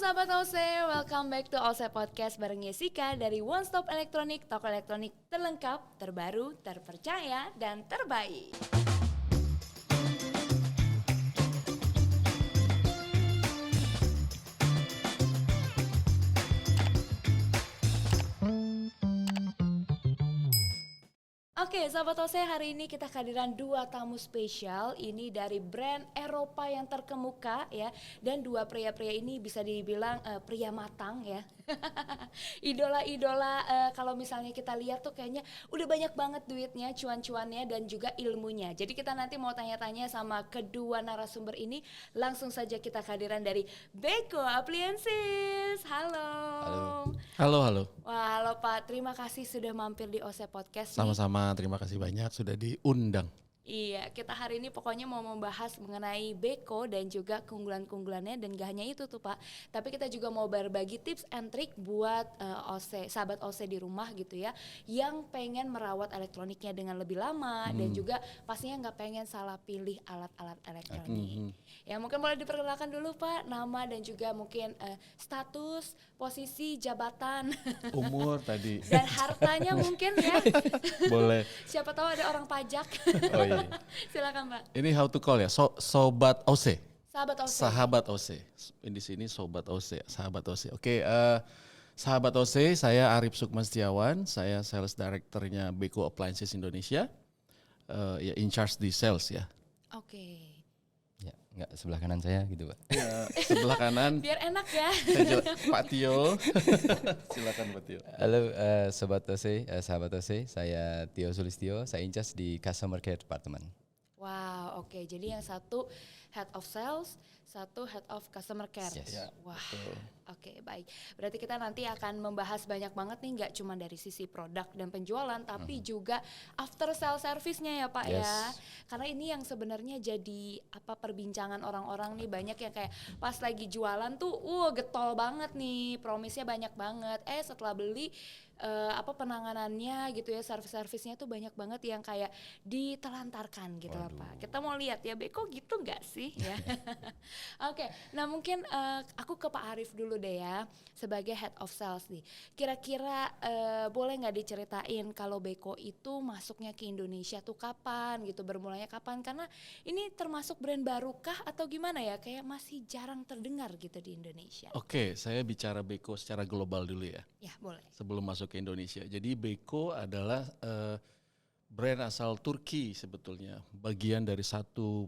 Sahabat OC, welcome back to OC Podcast bareng Jessica dari One Stop Elektronik, toko elektronik terlengkap, terbaru, terpercaya, dan terbaik. Oke, sahabat OC, hari ini kita kehadiran dua tamu spesial. Ini dari brand Eropa yang terkemuka ya. Dan dua pria-pria ini bisa dibilang pria matang ya. Idola-idola kalau misalnya kita lihat tuh kayaknya udah banyak banget duitnya, cuan-cuannya dan juga ilmunya. Jadi kita nanti mau tanya-tanya sama kedua narasumber ini. Langsung saja kita kehadiran dari Beko Appliances. Halo. Halo. Wah, halo Pak. Terima kasih sudah mampir di OC Podcast. Sama-sama, terima kasih banyak sudah diundang. Iya, kita hari ini pokoknya mau membahas mengenai Beko dan juga keunggulan-keunggulannya, dan gak hanya itu tuh Pak, tapi kita juga mau berbagi tips and trick buat OC, sahabat OC di rumah gitu ya, yang pengen merawat elektroniknya dengan lebih lama dan juga pastinya nggak pengen salah pilih alat-alat elektronik. Ya mungkin boleh diperkenalkan dulu Pak, nama dan juga mungkin status, posisi, jabatan, Umur tadi. dan hartanya mungkin ya. Boleh. Siapa tahu ada orang pajak. Oh iya. Silakan Pak. Ini how to call ya, Sobat OC. Sahabat OC. Sahabat OC. Di sini Sobat OC, Sahabat OC. Oke, Sahabat OC, saya Arif Sukma Setiawan, saya Sales Director-nya Beko Appliances Indonesia. Ya in charge di sales ya. Oke. Ya, enggak sebelah kanan saya gitu Pak. Ya, sebelah kanan Biar enak ya. Pak Tio. Silakan Pak Tio. Halo Sobat OC, sahabat OC, saya Tio Sulistyo, saya in charge di Customer Care Department. Wow, oke. Jadi yang satu head of sales, satu head of customer care. Yes. Ya, Wah, betul. oke, baik. Berarti kita nanti akan membahas banyak banget nih, nggak cuma dari sisi produk dan penjualan, tapi juga after sale service-nya ya Pak Yes. ya. Karena ini yang sebenarnya jadi perbincangan orang-orang nih, banyak yang kayak pas lagi jualan tuh, getol banget nih, promise-nya banyak banget. Setelah beli penanganannya gitu ya, servis-servisnya tuh banyak banget yang kayak ditelantarkan gitu lah Pak. Kita mau lihat ya, Beko gitu nggak sih ya? Oke, nah mungkin aku ke Pak Arif dulu deh ya, sebagai head of sales nih. Kira-kira boleh nggak diceritain kalau Beko itu masuknya ke Indonesia tuh kapan gitu, bermulanya kapan? Karena ini termasuk brand baru kah atau gimana ya? Kayak masih jarang terdengar gitu di Indonesia. Oke, saya bicara Beko secara global dulu ya. Ya boleh. Sebelum masuk ke Indonesia. Jadi Beko adalah brand asal Turki sebetulnya. Bagian dari satu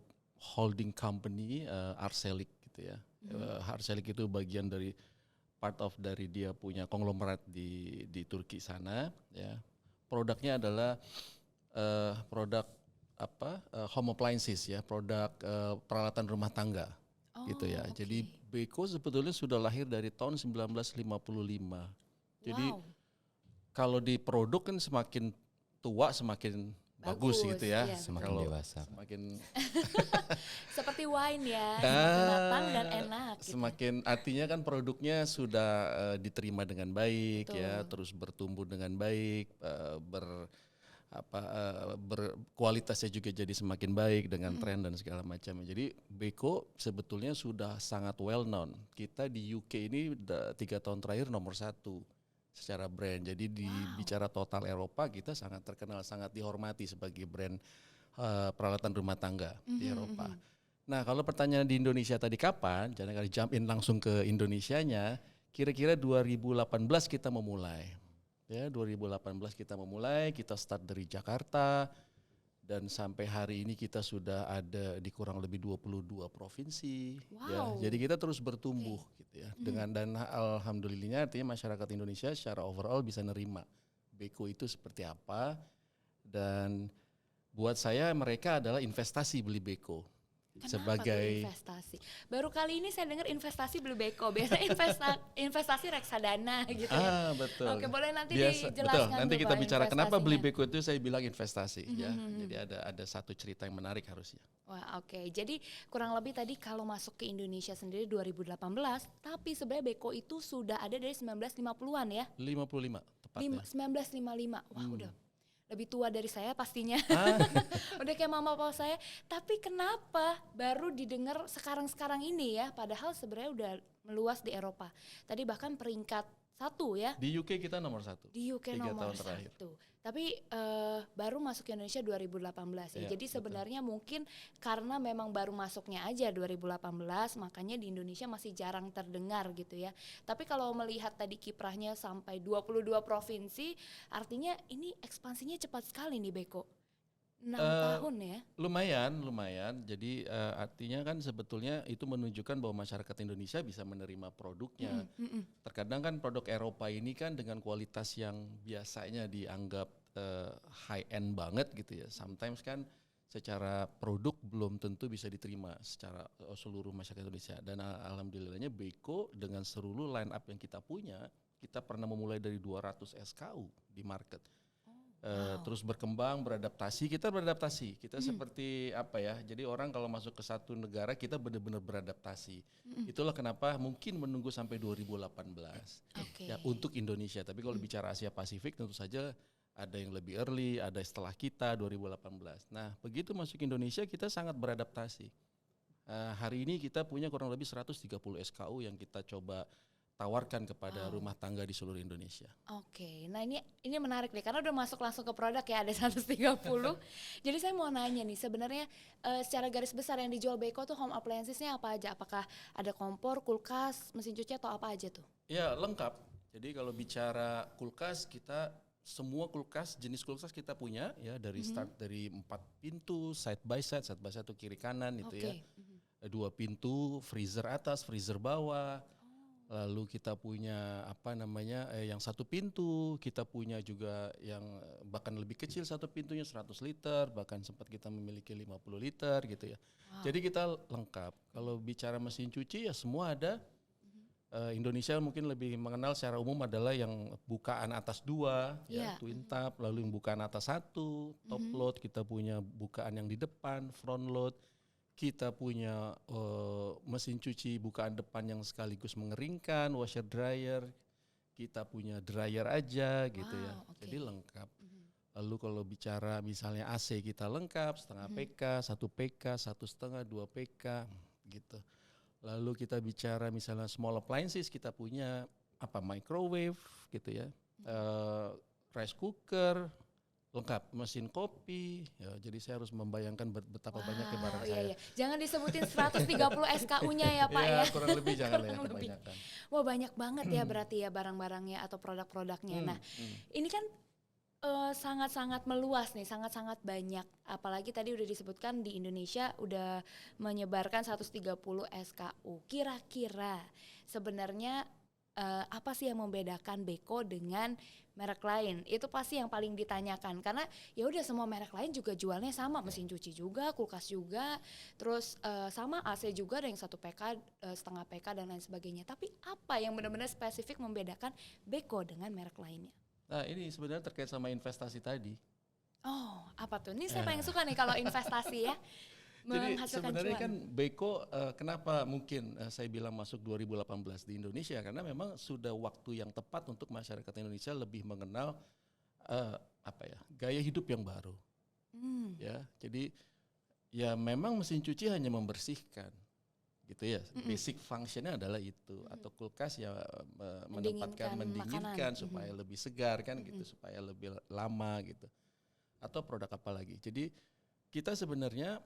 holding company, Arçelik gitu ya. Arçelik itu bagian dari dari dia punya konglomerat di Turki sana ya. Produknya adalah produk home appliances ya, produk peralatan rumah tangga gitu ya. Okay. Jadi Beko sebetulnya sudah lahir dari tahun 1955. Jadi kalau di produk kan semakin tua semakin bagus gitu ya. Iya, Semakin Kalau dewasa. semakin seperti wine ya, semakin matang dan enak. Gitu. Semakin artinya kan produknya sudah diterima dengan baik. Betul. Ya, terus bertumbuh dengan baik, kualitasnya juga jadi semakin baik dengan tren dan segala macam. Jadi Beko sebetulnya sudah sangat well known. Kita di UK ini 3 tahun terakhir nomor 1 secara brand. Jadi bicara total Eropa kita sangat terkenal, sangat dihormati sebagai brand peralatan rumah tangga di Eropa. Nah kalau pertanyaan di Indonesia tadi kapan, jangan kali jump in langsung ke Indonesianya, kira-kira 2018 kita memulai. Ya 2018 kita memulai, kita start dari Jakarta dan sampai hari ini kita sudah ada di kurang lebih 22 provinsi. Ya, jadi kita terus bertumbuh gitu ya. Dan alhamdulillahnya artinya masyarakat Indonesia secara overall bisa nerima Beko itu seperti apa. Dan buat saya mereka adalah investasi beli Beko. Kenapa tuh investasi? Baru kali ini saya dengar investasi beli Beko. Biasanya investasi reksadana gitu ya. Betul. Oke, boleh nanti dijelaskan. Betul. Nanti kita bicara kenapa beli investasinya. Beko itu saya bilang investasi ya. Jadi ada satu cerita yang menarik harusnya. Wah, oke. Jadi kurang lebih tadi kalau masuk ke Indonesia sendiri 2018, tapi sebenarnya Beko itu sudah ada dari 1950-an ya. 55 tepatnya. 1955. Wah, udah lebih tua dari saya pastinya. Ah, Udah kayak mama papa saya. Tapi kenapa baru didengar sekarang-sekarang ini ya? Padahal sebenarnya udah meluas di Eropa. Tadi bahkan peringkat 1 ya. di UK kita nomor 1. Di UK 3 nomor tahun terakhir. 1. Tapi baru masuk ke Indonesia 2018 ya. Iya, Jadi betul. sebenarnya mungkin karena memang baru masuknya aja 2018, makanya di Indonesia masih jarang terdengar gitu ya. Tapi kalau melihat tadi kiprahnya sampai 22 provinsi, artinya ini ekspansinya cepat sekali nih Beko. 6 tahun ya. Lumayan. Jadi artinya kan sebetulnya itu menunjukkan bahwa masyarakat Indonesia bisa menerima produknya. Terkadang kan produk Eropa ini kan dengan kualitas yang biasanya dianggap high end banget gitu ya. Sometimes kan secara produk belum tentu bisa diterima secara seluruh masyarakat Indonesia. Dan alhamdulillahnya Beko dengan seluruh line up yang kita punya, kita pernah memulai dari 200 SKU di market. Terus berkembang, beradaptasi. Kita seperti apa ya? Jadi orang kalau masuk ke satu negara kita benar-benar beradaptasi. Itulah kenapa mungkin menunggu sampai 2018 Oke. ya untuk Indonesia. Tapi kalau bicara Asia Pasifik tentu saja ada yang lebih early, ada setelah kita 2018. Nah begitu masuk Indonesia kita sangat beradaptasi. Hari ini kita punya kurang lebih 130 SKU yang kita coba tawarkan kepada rumah tangga di seluruh Indonesia. Oke, nah ini menarik deh karena udah masuk langsung ke produk ya ada 130. Jadi saya mau nanya nih sebenarnya secara garis besar yang dijual Beko tuh home appliances-nya apa aja? Apakah ada kompor, kulkas, mesin cuci atau apa aja tuh? Ya lengkap. Jadi kalau bicara kulkas kita semua jenis kulkas kita punya ya dari start dari 4 pintu side by side tuh kiri kanan itu ya. 2 pintu, freezer atas, freezer bawah. Lalu kita punya yang 1 pintu, kita punya juga yang bahkan lebih kecil 1 pintunya 100 liter, bahkan sempat kita memiliki 50 liter gitu ya. Jadi kita lengkap. Kalau bicara mesin cuci ya semua ada. Indonesia mungkin lebih mengenal secara umum adalah yang bukaan atas 2, ya, twin tap, lalu yang bukaan atas 1, top load, kita punya bukaan yang di depan, front load. Kita punya mesin cuci bukaan depan yang sekaligus mengeringkan, washer dryer. Kita punya dryer aja gitu ya. Jadi lengkap. Lalu kalau bicara misalnya AC kita lengkap, setengah PK, 1 PK, 1,5, 2 PK gitu. Lalu kita bicara misalnya small appliances kita punya microwave gitu ya. Rice cooker lengkap, mesin kopi ya, jadi saya harus membayangkan betapa banyaknya barang saya. Iya. Jangan disebutin 130 SKU-nya ya Pak ya. Kurang lebih jangan ya Kurang lebih. kebanyakan. Wah banyak banget ya berarti ya barang-barangnya atau produk-produknya. Nah ini kan sangat-sangat meluas nih, sangat-sangat banyak. Apalagi tadi udah disebutkan di Indonesia udah menyebarkan 130 SKU. Kira-kira sebenarnya apa sih yang membedakan Beko dengan merek lain? Itu pasti yang paling ditanyakan karena ya udah semua merek lain juga jualnya sama, mesin cuci juga, kulkas juga, terus sama AC juga ada yang 1 PK, setengah PK dan lain sebagainya. Tapi apa yang benar-benar spesifik membedakan Beko dengan merek lainnya? Nah ini sebenarnya terkait sama investasi tadi. Oh, apa tuh? Ini saya paling suka nih kalau investasi ya. Jadi Menghasilkan sebenarnya cuan. kan Beko kenapa mungkin saya bilang masuk 2018 di Indonesia karena memang sudah waktu yang tepat untuk masyarakat Indonesia lebih mengenal gaya hidup yang baru. Ya, jadi ya memang mesin cuci hanya membersihkan gitu ya. Basic functionnya adalah itu atau kulkas ya mendinginkan supaya lebih segar kan gitu, supaya lebih lama gitu. Atau produk apa lagi. Jadi kita sebenarnya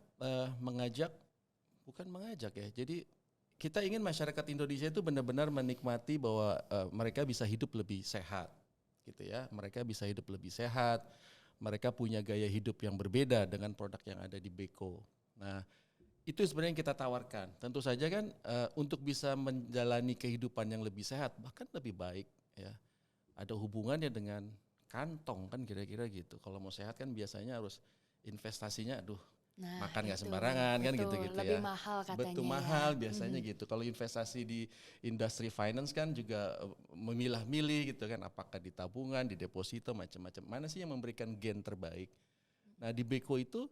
bukan mengajak ya. Jadi kita ingin masyarakat Indonesia itu benar-benar menikmati bahwa mereka bisa hidup lebih sehat, gitu ya. Mereka bisa hidup lebih sehat. Mereka punya gaya hidup yang berbeda dengan produk yang ada di Beko. Nah, itu sebenarnya yang kita tawarkan. Tentu saja kan untuk bisa menjalani kehidupan yang lebih sehat, bahkan lebih baik, ya. Ada hubungannya dengan kantong kan kira-kira gitu. Kalau mau sehat kan biasanya harus investasinya makan nggak sembarangan kan gitu-gitu ya. Lebih mahal katanya. Betul mahal biasanya gitu. Kalau investasi di industri finance kan juga memilah-milih gitu kan. Apakah di tabungan, di deposito, macam-macam. Mana sih yang memberikan gain terbaik? Nah di Beko itu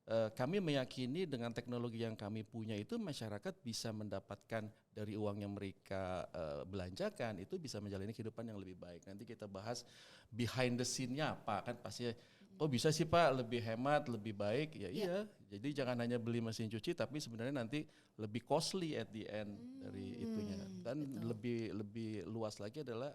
kami meyakini dengan teknologi yang kami punya itu masyarakat bisa mendapatkan dari uang yang mereka belanjakan itu bisa menjalani kehidupan yang lebih baik. Nanti kita bahas behind the scene-nya apa kan pasti Oh bisa sih Pak, lebih hemat, lebih baik. Ya iya, jadi jangan hanya beli mesin cuci tapi sebenarnya nanti lebih costly at the end dari itunya. Dan betul. lebih luas lagi adalah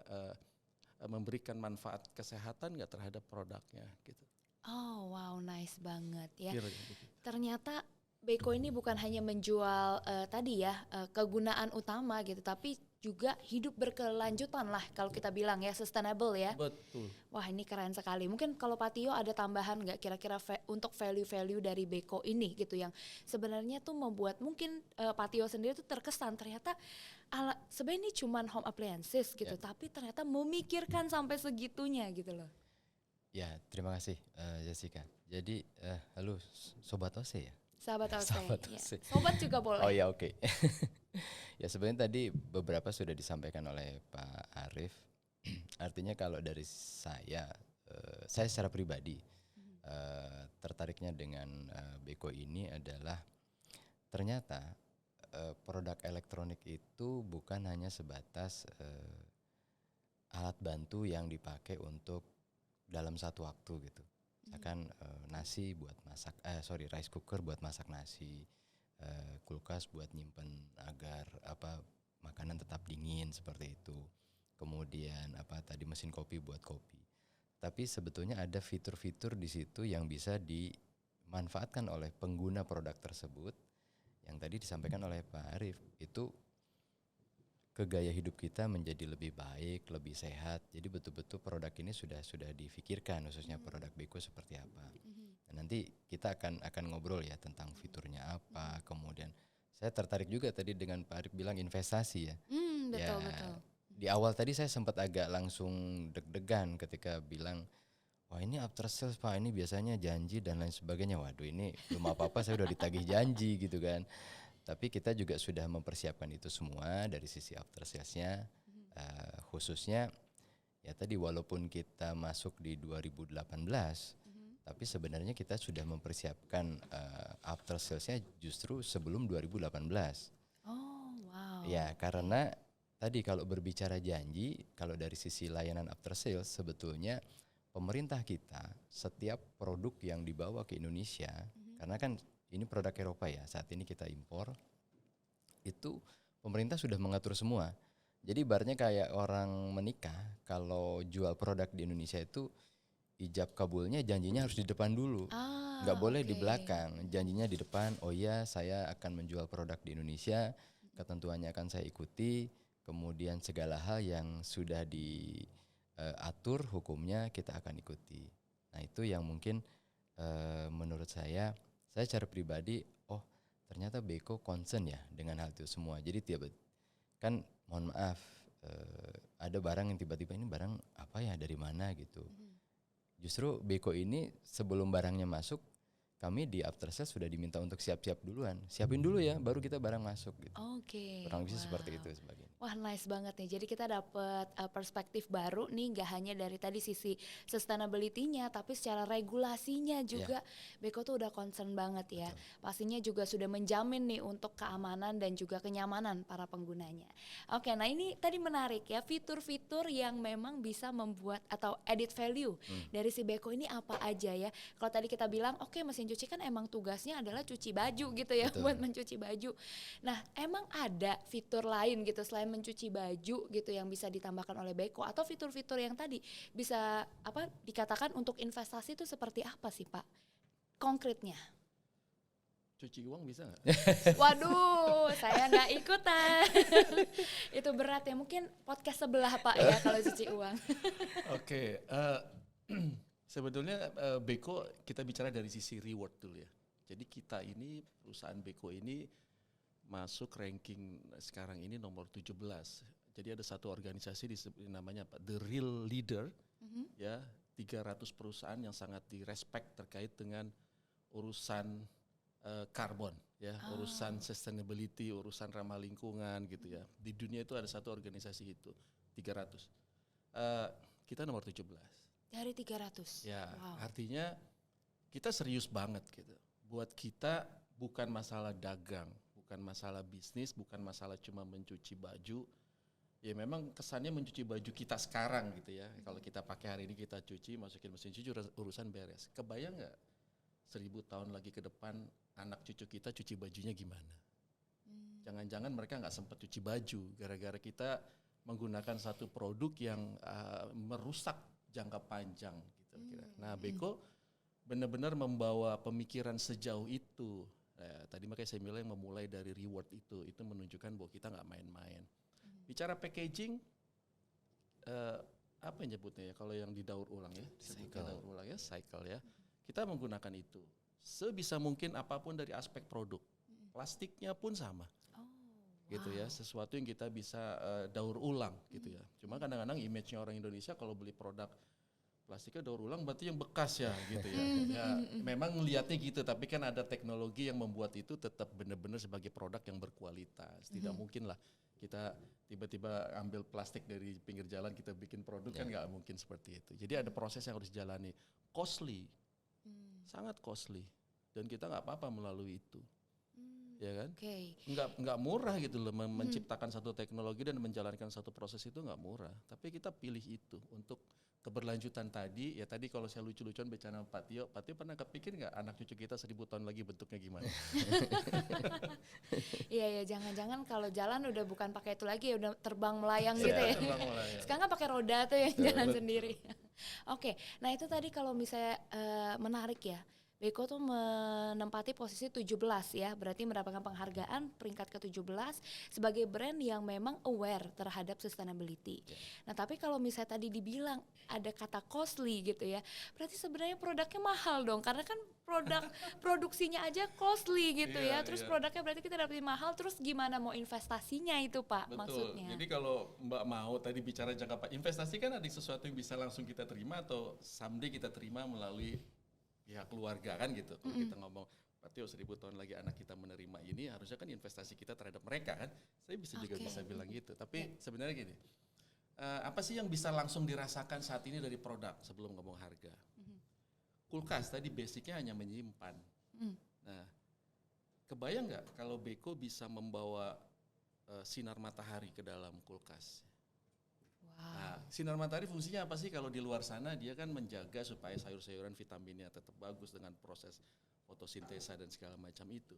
memberikan manfaat kesehatan nggak terhadap produknya gitu. Oh wow, nice banget ya. Kira gitu. Ternyata Beko ini bukan hanya menjual tadi ya kegunaan utama gitu, tapi juga hidup berkelanjutan lah kalau kita bilang ya, sustainable ya. Betul. Wah ini keren sekali. Mungkin kalau Pak Tio ada tambahan nggak kira-kira untuk value-value dari Beko ini gitu yang sebenarnya tuh membuat mungkin Pak Tio sendiri tuh terkesan ternyata sebenarnya ini cuman home appliances gitu, tapi ternyata memikirkan sampai segitunya gitu loh. Ya, terima kasih Jessica. Jadi halo Sobat OC ya? Sahabat OC, Sahabat ya. OC. Sobat juga boleh. Oh ya oke. Ya sebenarnya tadi beberapa sudah disampaikan oleh Pak Arif. Artinya kalau dari saya secara pribadi tertariknya dengan Beko ini adalah ternyata produk elektronik itu bukan hanya sebatas alat bantu yang dipakai untuk dalam satu waktu gitu. Misalkan nasi buat masak, rice cooker buat masak nasi, kulkas buat nyimpen agar makanan tetap dingin seperti itu. Kemudian tadi mesin kopi buat kopi. Tapi sebetulnya ada fitur-fitur di situ yang bisa dimanfaatkan oleh pengguna produk tersebut. Yang tadi disampaikan oleh Pak Arif itu ke gaya hidup kita menjadi lebih baik, lebih sehat. Jadi betul-betul produk ini sudah difikirkan, khususnya produk Beko seperti apa. Dan nanti kita akan ngobrol ya tentang fiturnya apa. Kemudian saya tertarik juga tadi dengan Pak Arif bilang investasi ya. Betul. Di awal tadi saya sempat agak langsung deg-degan ketika bilang, wah ini after sales Pak, ini biasanya janji dan lain sebagainya. Waduh ini belum apa-apa saya udah ditagih janji gitu kan. Tapi kita juga sudah mempersiapkan itu semua dari sisi after salesnya, khususnya ya tadi walaupun kita masuk di 2018, tapi sebenarnya kita sudah mempersiapkan after salesnya justru sebelum 2018. Oh wow. Ya karena tadi kalau berbicara janji, kalau dari sisi layanan after sales sebetulnya pemerintah kita setiap produk yang dibawa ke Indonesia, karena kan ini produk Eropa ya, saat ini kita impor, itu pemerintah sudah mengatur semua. Jadi ibaratnya kayak orang menikah, kalau jual produk di Indonesia itu ijab kabulnya janjinya harus di depan dulu. Nggak boleh di belakang, janjinya di depan, oh iya saya akan menjual produk di Indonesia, ketentuannya akan saya ikuti, kemudian segala hal yang sudah diatur hukumnya kita akan ikuti. Nah itu yang mungkin menurut saya secara pribadi, oh ternyata Beko concern ya dengan hal itu semua. Jadi kan mohon maaf ada barang yang tiba-tiba ini barang apa ya dari mana gitu. Justru Beko ini sebelum barangnya masuk, kami di after sales sudah diminta untuk siap-siap duluan. Siapin dulu ya baru kita barang masuk gitu. Kurang lebih seperti itu sebagainya. Wah nice banget nih, jadi kita dapat perspektif baru nih, gak hanya dari tadi sisi sustainability-nya, tapi secara regulasinya juga Beko tuh udah concern banget ya. Pastinya juga sudah menjamin nih untuk keamanan dan juga kenyamanan para penggunanya. Oke, nah ini tadi menarik ya, fitur-fitur yang memang bisa membuat atau added value dari si Beko ini apa aja ya. Kalau tadi kita bilang oke, mesin cuci kan emang tugasnya adalah cuci baju gitu ya. Betul. Buat mencuci baju. Nah emang ada fitur lain gitu selain mencuci baju gitu yang bisa ditambahkan oleh Beko, atau fitur-fitur yang tadi bisa dikatakan untuk investasi itu seperti apa sih Pak konkretnya? Cuci uang bisa nggak? Waduh, saya nggak ikutan. Itu berat ya, mungkin podcast sebelah Pak ya kalau cuci uang. Oke, sebetulnya Beko kita bicara dari sisi reward dulu ya. Jadi kita ini perusahaan Beko ini masuk ranking sekarang ini nomor 17. Jadi ada satu organisasi namanya The Real Leader, ya 300 perusahaan yang sangat direspek terkait dengan urusan karbon, ya urusan sustainability, urusan ramah lingkungan gitu ya. Di dunia itu ada satu organisasi itu 300. Kita nomor 17. Dari 300. Ya, artinya kita serius banget gitu. Buat kita bukan masalah dagang, bukan masalah bisnis, bukan masalah cuma mencuci baju, Ya memang kesannya mencuci baju kita sekarang gitu ya. Kalau kita pakai hari ini kita cuci, masukin mesin cuci urusan beres. Kebayang nggak 1000 tahun lagi ke depan anak cucu kita cuci bajunya gimana? Jangan-jangan mereka nggak sempat cuci baju gara-gara kita menggunakan satu produk yang merusak jangka panjang gitu kira. Nah, Beko benar-benar membawa pemikiran sejauh itu. Tadi makanya saya bilang memulai dari reward itu menunjukkan bahwa kita nggak main-main. Bicara packaging, apa yang nyebutnya ya? Kalau yang didaur ulang ya, daur ulang ya, cycle ya. Kita menggunakan itu sebisa mungkin apapun dari aspek produk. Plastiknya pun sama, gitu ya. Sesuatu yang kita bisa daur ulang, gitu ya. Cuma kadang-kadang image-nya orang Indonesia kalau beli produk plastiknya daur ulang berarti yang bekas ya, gitu ya. Ya memang ngelihatnya gitu, tapi kan ada teknologi yang membuat itu tetap benar-benar sebagai produk yang berkualitas. Tidak mungkin lah kita tiba-tiba ambil plastik dari pinggir jalan kita bikin produk kan nggak mungkin seperti itu. Jadi ada proses yang harus dijalani, costly, sangat costly, dan kita nggak apa-apa melalui itu, ya kan? Nggak murah gitu loh menciptakan satu teknologi dan menjalankan satu proses itu nggak murah. Tapi kita pilih itu untuk keberlanjutan tadi. Ya tadi kalau saya lucu-lucuan bicara sama Pak Tio pernah kepikir nggak anak cucu kita 1000 tahun lagi bentuknya gimana? Iya ya, jangan-jangan kalau jalan udah bukan pakai itu lagi ya, udah terbang melayang gitu ya. Sekarang kan pakai roda tuh yang jalan sendiri. Oke, nah itu tadi kalau misalnya menarik ya. Beko tuh menempati posisi 17 ya, berarti mendapatkan penghargaan peringkat ke-17 sebagai brand yang memang aware terhadap sustainability. Nah tapi kalau misalnya tadi dibilang ada kata costly gitu ya, berarti sebenarnya produknya mahal dong, karena kan produksinya aja costly gitu ya, terus produknya berarti kita dapetin mahal, terus gimana mau investasinya itu Pak? Betul. Maksudnya? Jadi kalau Mbak mau tadi bicara jangka panjang, investasi kan ada sesuatu yang bisa langsung kita terima atau someday kita terima melalui pihak keluarga kan gitu. Kalau kita ngomong berarti 1000 tahun lagi anak kita menerima ini, harusnya kan investasi kita terhadap mereka kan. Saya bisa bilang gitu. Tapi sebenarnya gini, apa sih yang bisa langsung dirasakan saat ini dari produk sebelum ngomong harga? Kulkas tadi basicnya hanya menyimpan. Nah, kebayang nggak kalau Beko bisa membawa sinar matahari ke dalam kulkas? Nah, sinar matahari fungsinya apa sih kalau di luar sana? Dia kan menjaga supaya sayur-sayuran vitaminnya tetap bagus dengan proses fotosintesa dan segala macam itu.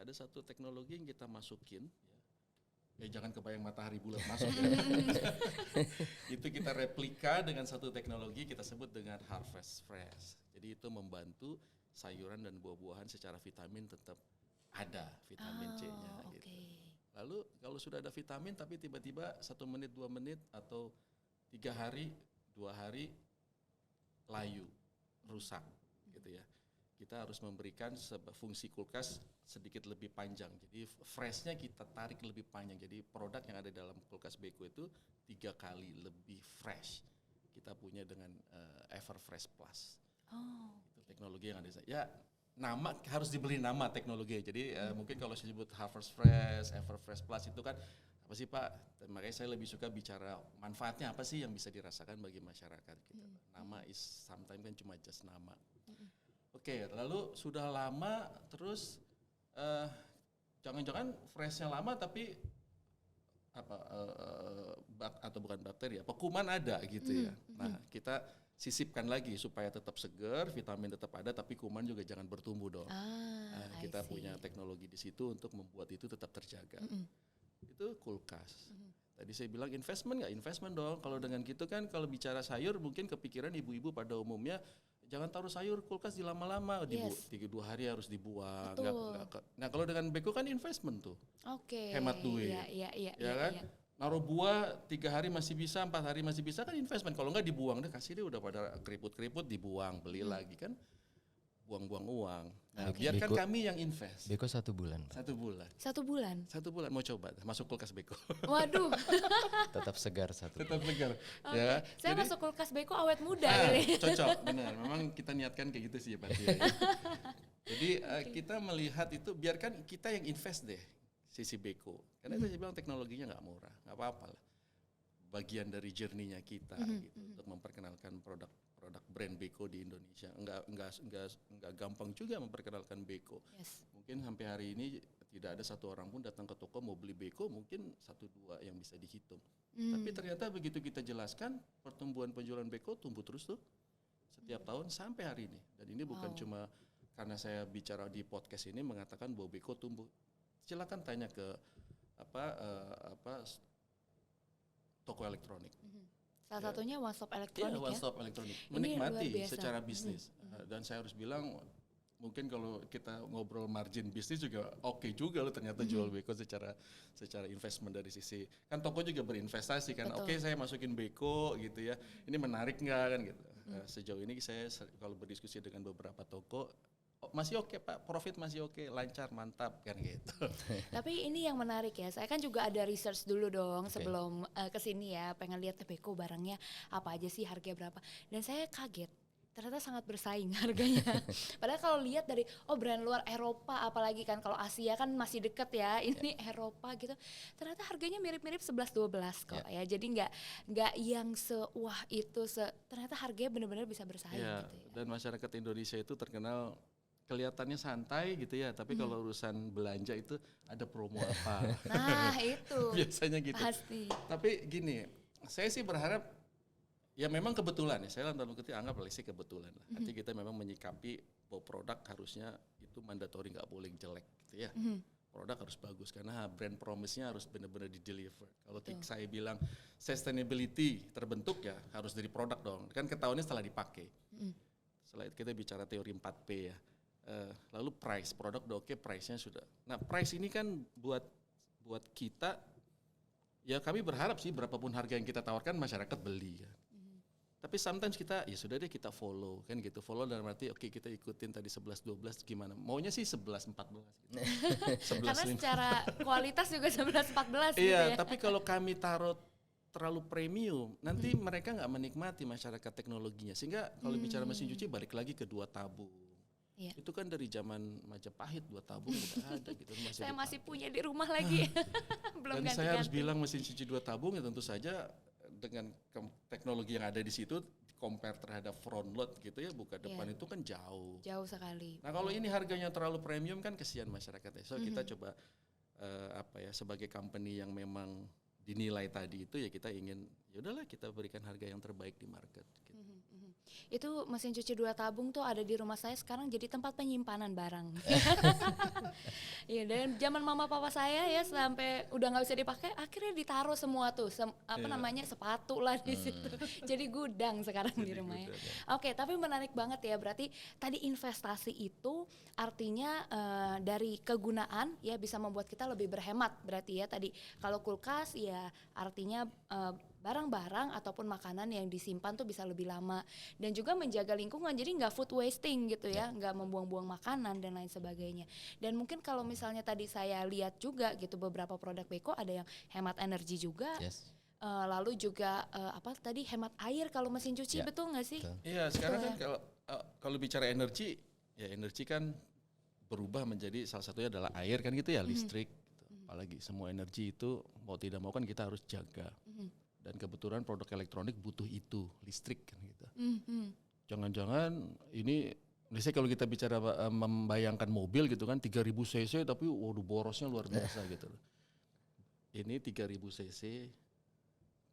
Ada satu teknologi yang kita masukin, jangan kebayang matahari bulat masuk ya. Itu kita replika dengan satu teknologi kita sebut dengan Harvest Fresh. Jadi itu membantu sayuran dan buah-buahan secara vitamin tetap ada vitamin C-nya gitu. Lalu kalau sudah ada vitamin tapi tiba-tiba 1 menit, 2 menit atau 3 hari, 2 hari layu, rusak gitu ya. Kita harus memberikan fungsi kulkas sedikit lebih panjang. Jadi freshnya kita tarik lebih panjang. Jadi produk yang ada dalam kulkas Beko itu 3 kali lebih fresh. Kita punya dengan Everfresh Plus. Itu teknologi yang ada. Ya, nama harus dibeli nama teknologi. Jadi mungkin kalau saya sebut Harvest Fresh, Everfresh Plus itu kan apa sih Pak? Makanya saya lebih suka bicara manfaatnya apa sih yang bisa dirasakan bagi masyarakat gitu. Nama is sometimes kan cuma just nama. Oke, lalu sudah lama terus jangan-jangan freshnya lama tapi apa atau bukan bakteri apa kuman ada gitu ya. Nah, kita sisipkan lagi supaya tetap segar, vitamin tetap ada, tapi kuman juga jangan bertumbuh dong. Kita punya teknologi di situ untuk membuat itu tetap terjaga. Itu kulkas. Tadi saya bilang investment nggak? Investment dong. Kalau dengan gitu kan, kalau bicara sayur mungkin kepikiran ibu-ibu pada umumnya jangan taruh sayur kulkas di lama-lama, 2 hari harus dibuang. Nah kalau dengan Beko kan investment tuh, hemat duit, ya kan? Naruh buah 3 hari masih bisa, 4 hari masih bisa kan investment. Kalau nggak dibuang deh, kasih dia udah pada keriput-keriput dibuang, beli lagi kan, buang-buang uang. Nah biarkan kami yang invest. Beko 1 bulan. Pak. 1 bulan. 1 bulan. 1 bulan mau coba masuk kulkas Beko. Waduh. Tetap segar 1 bulan. Tetap segar. Ya. Saya Jadi, masuk kulkas Beko awet muda. Cocok, benar. Memang kita niatkan kayak gitu sih ya Pak. Jadi kita melihat itu, biarkan kita yang invest deh sisi Beko. Karena saya bilang teknologinya nggak murah, nggak apa-apa lah. Bagian dari journey-nya kita gitu untuk memperkenalkan produk brand Beko di Indonesia. Enggak gampang juga memperkenalkan Beko. Mungkin sampai hari ini Tidak ada satu orang pun datang ke toko mau beli Beko, mungkin 1-2 yang bisa dihitung. Tapi ternyata begitu kita jelaskan, pertumbuhan penjualan Beko tumbuh terus tuh setiap tahun sampai hari ini. Dan ini bukan cuma karena saya bicara di podcast ini mengatakan bahwa Beko tumbuh. Silakan tanya ke toko elektronik. Salah satunya One Stop Iya, Elektronik One ya. Stop Elektronik. Ini Menikmati luar biasa. secara bisnis. Dan saya harus bilang, mungkin kalau kita ngobrol margin bisnis juga oke juga loh ternyata jual Beko secara investment dari sisi. Kan toko juga berinvestasi kan. Betul. Oke, saya masukin Beko gitu ya. Ini menarik nggak kan gitu. Sejauh ini saya kalau berdiskusi dengan beberapa toko, masih oke Pak, profit masih oke, lancar, mantap kan gitu. Tapi ini yang menarik ya, saya kan juga ada research dulu dong Oke. sebelum kesini ya, pengen lihat Beko barangnya apa aja sih, harganya berapa. Dan saya kaget, ternyata sangat bersaing harganya. Padahal kalau lihat dari brand luar Eropa, apalagi kan kalau Asia kan masih deket ya, ini Eropa gitu, ternyata harganya mirip-mirip 11-12 kok ya. Jadi nggak yang sewah itu, ternyata harganya benar-benar bisa bersaing Ya, gitu ya. dan masyarakat Indonesia itu terkenal kelihatannya santai gitu ya, tapi kalau urusan belanja itu ada promo apa. Nah itu Biasanya gitu. pasti. Tapi gini, saya sih berharap ya memang kebetulan ya, saya dalam kutip anggap sih kebetulan lah. Nanti kita memang menyikapi bahwa produk harusnya itu mandatori, nggak boleh jelek gitu ya. Produk harus bagus karena brand promise-nya harus benar-benar di-deliver. Kalau saya bilang sustainability terbentuk ya harus dari produk dong. Kan ketahuannya setelah dipakai. Setelah itu kita bicara teori 4P ya. Lalu price, produk udah oke, price-nya sudah. Nah, price ini kan buat kita, ya kami berharap sih berapapun harga yang kita tawarkan masyarakat beli ya. Tapi sometimes kita, ya sudah deh kita follow kan gitu. Follow dalam arti oke kita ikutin tadi 11-12 gimana. Maunya sih 11-14 gitu. 11 Karena secara kualitas juga 11-14 gitu Iya, ya. tapi kalau kami taruh terlalu premium, nanti mereka nggak menikmati masyarakat teknologinya. Sehingga kalau bicara mesin cuci balik lagi ke 2 tabung. Iya. Itu kan dari zaman Majapahit 2 tabung udah ada gitu. Saya masih punya di rumah lagi. Belum Dan saya harus ganti-ganti. bilang mesin cuci 2 tabung ya tentu saja dengan teknologi yang ada di situ compare terhadap front load gitu ya, buka depan itu kan jauh. Jauh sekali. Nah kalau ini harganya terlalu premium kan kesian masyarakat ya. So kita coba sebagai company yang memang dinilai tadi itu ya kita ingin ya udahlah kita berikan harga yang terbaik di market. Gitu. Itu mesin cuci 2 tabung tuh ada di rumah saya sekarang jadi tempat penyimpanan barang. Iya, dan zaman mama papa saya ya sampai udah nggak bisa dipakai, akhirnya ditaruh semua tuh namanya sepatu lah di situ. Jadi gudang sekarang di rumahnya. Oke, tapi menarik banget ya, berarti tadi investasi itu artinya dari kegunaan ya bisa membuat kita lebih berhemat berarti ya tadi. Kalau kulkas ya artinya barang-barang ataupun makanan yang disimpan tuh bisa lebih lama dan juga menjaga lingkungan, jadi nggak food wasting gitu ya, nggak membuang-buang makanan dan lain sebagainya. Dan mungkin kalau misalnya tadi saya lihat juga gitu beberapa produk Beko ada yang hemat energi juga, Yes. lalu juga tadi hemat air kalau mesin cuci, Ya, betul nggak sih? betul. Iya sekarang kan kalau bicara energi ya energi kan berubah menjadi salah satunya adalah air kan gitu ya, listrik. Gitu. Apalagi semua energi itu mau tidak mau kan kita harus jaga. Dan kebetulan produk elektronik butuh itu, listrik kan gitu. Jangan-jangan ini, misalnya kalau kita bicara membayangkan mobil gitu kan 3000 cc tapi waduh borosnya luar biasa gitu. Ini 3000 cc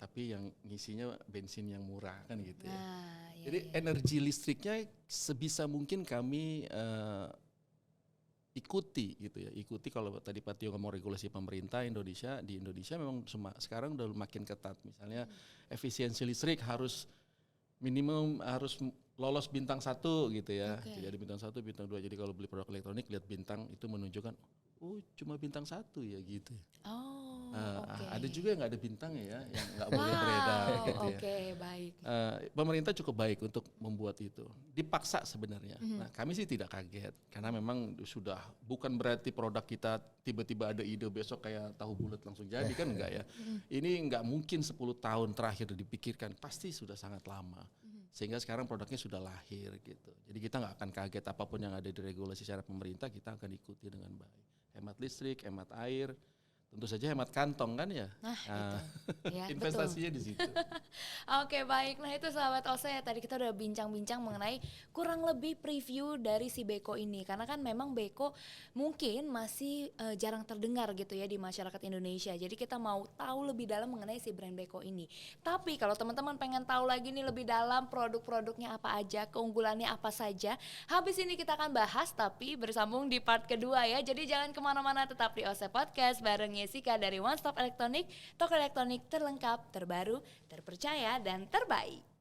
tapi yang ngisinya bensin yang murah kan gitu ya. Nah, iya, Jadi energi listriknya sebisa mungkin kami ikuti gitu ya, ikuti kalau tadi Pak Tio ngomong regulasi pemerintah Indonesia, di Indonesia memang sekarang udah makin ketat. Misalnya efisiensi listrik harus minimum harus lolos bintang 1 gitu ya. Oke. Jadi bintang 1, bintang 2. Jadi kalau beli produk elektronik lihat bintang itu menunjukkan cuma bintang 1 ya gitu. Oh, oke. Ada juga yang nggak ada bintang ya, yang nggak boleh beredar gitu ya. Oke, baik. Pemerintah cukup baik untuk membuat itu. Dipaksa sebenarnya. Nah, kami sih tidak kaget karena memang sudah bukan berarti produk kita tiba-tiba ada ide besok kayak tahu bulat langsung jadi kan enggak ya. Ini enggak mungkin 10 tahun terakhir dipikirkan, pasti sudah sangat lama. Sehingga sekarang produknya sudah lahir gitu. Jadi kita nggak akan kaget apapun yang ada di regulasi secara pemerintah kita akan ikuti dengan baik. Hemat listrik, hemat air, tentu saja hemat kantong kan ya. Nah, itu. Ya, Investasinya di situ. Oke, baik. Nah, itu sahabat OSE, tadi kita udah bincang-bincang mengenai kurang lebih preview dari si Beko ini. Karena kan memang Beko mungkin masih jarang terdengar gitu ya di masyarakat Indonesia. Jadi kita mau tahu lebih dalam mengenai si brand Beko ini. Tapi kalau teman-teman pengen tahu lagi nih lebih dalam produk-produknya apa aja, keunggulannya apa saja, habis ini kita akan bahas tapi bersambung di part kedua ya. Jadi jangan kemana-mana, tetap di OSE Podcast bareng Jessica dari One Stop Elektronik, toko elektronik terlengkap, terbaru, terpercaya, dan terbaik.